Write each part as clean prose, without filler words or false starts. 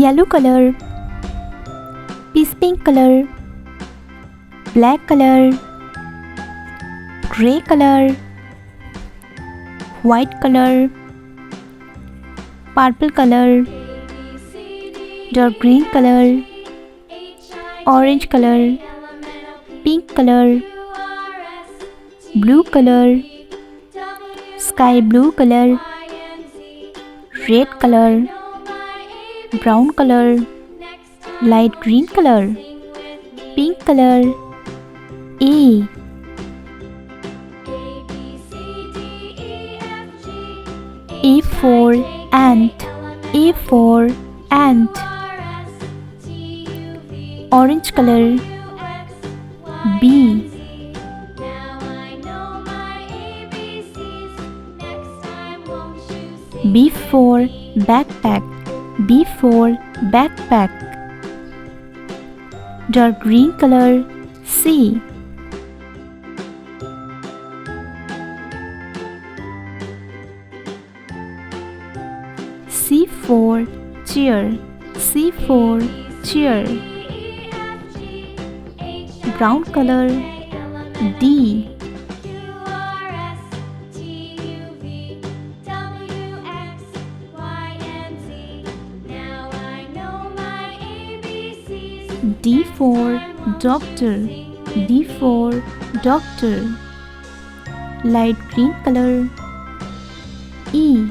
yellow color, peach pink color, black color, gray color, white color, purple color, dark green color, orange color, pink color, blue color, sky blue color, red color, brown color, light green color, pink color. A for ant, A for ant, orange color. B for backpack, B for backpack, dark green color. C for chair, C for chair, brown color. D for doctor, D for doctor, light green color. E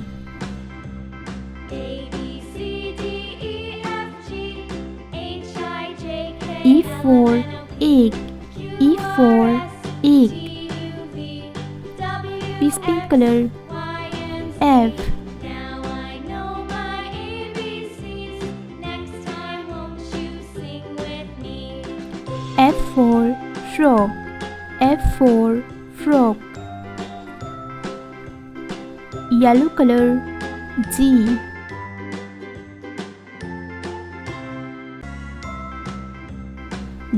for egg, E for egg, peach pink color. F for frog, F for frog, yellow color.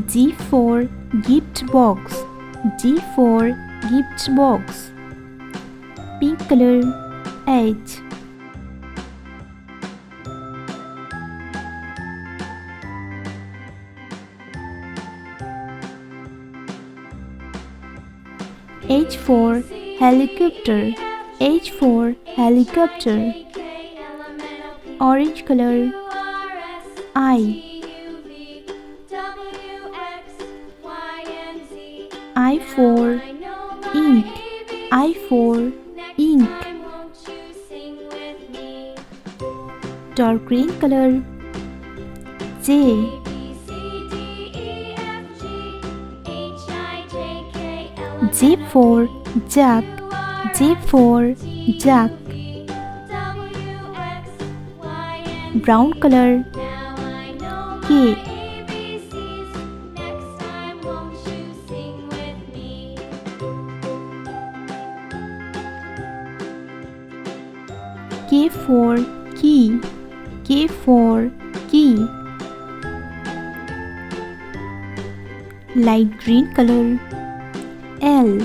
G for gift box, G for gift box, pink color. H for helicopter, H for helicopter, orange color. I for ink, I for ink, dark green color. J for jack, J for jack, brown color. K for key, K for key, light green color. L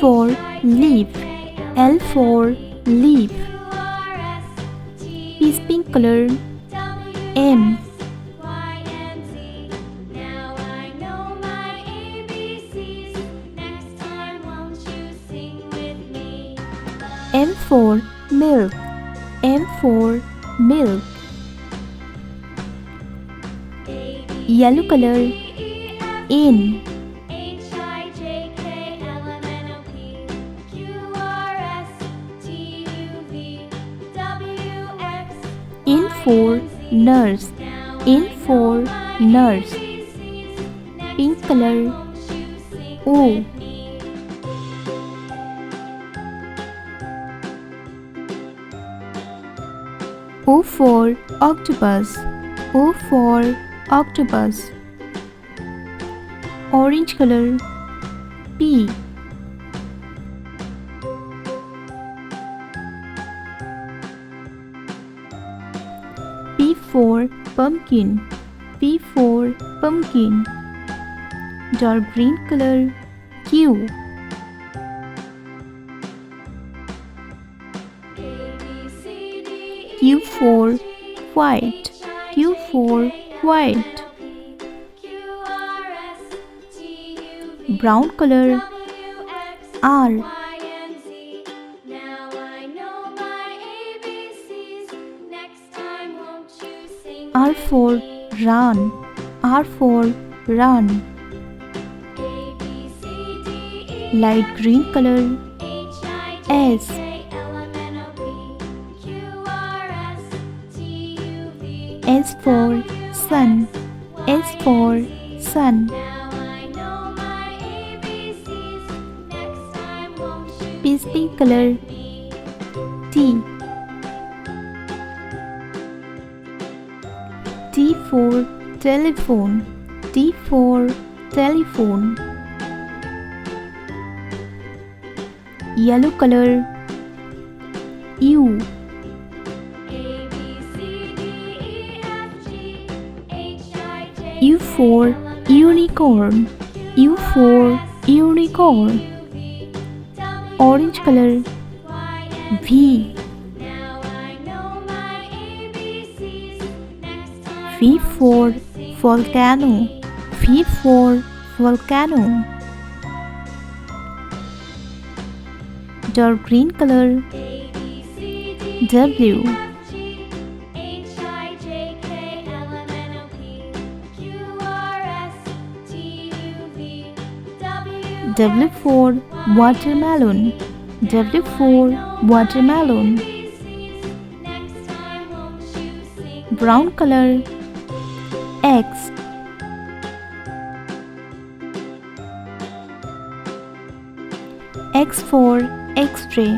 for leaf, L for leaf, peach pink color. M for milk, M for milk, yellow color. N for nurse, N for nurse, pink color. O for octopus, O for octopus, orange color. P for pumpkin, P for pumpkin, dark green color. Q Q for white. Q for white. Brown color. R. R for run. R for run. Light green color. S. S for sun. S for sun. Peace pink color. T. T for telephone. T for telephone. Yellow color. U. U for unicorn. U for unicorn. Orange color. V. V for volcano. V for volcano. Dark green color. W. W for watermelon. W for watermelon. Brown color. X. X for X-ray.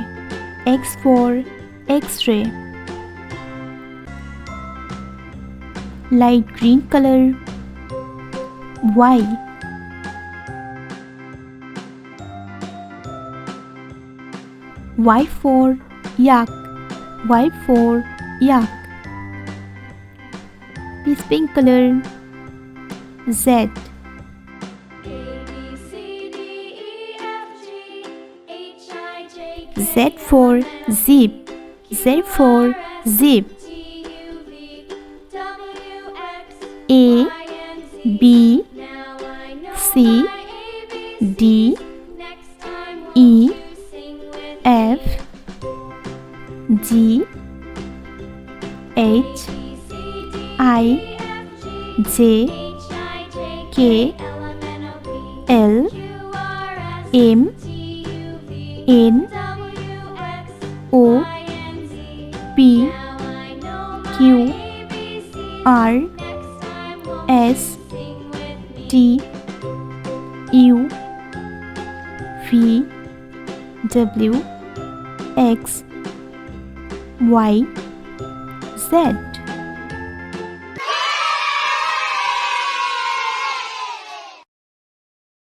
X for X-ray. Light green color. Y. Y for yak. Y for yak. Peace pink color. Z. Z for zip. Z for zip. A, B, C, D, E, F, G, H, I, J, K, L, M, N, O, P, Q, R, S, T, U, V, W, X, Y, Z.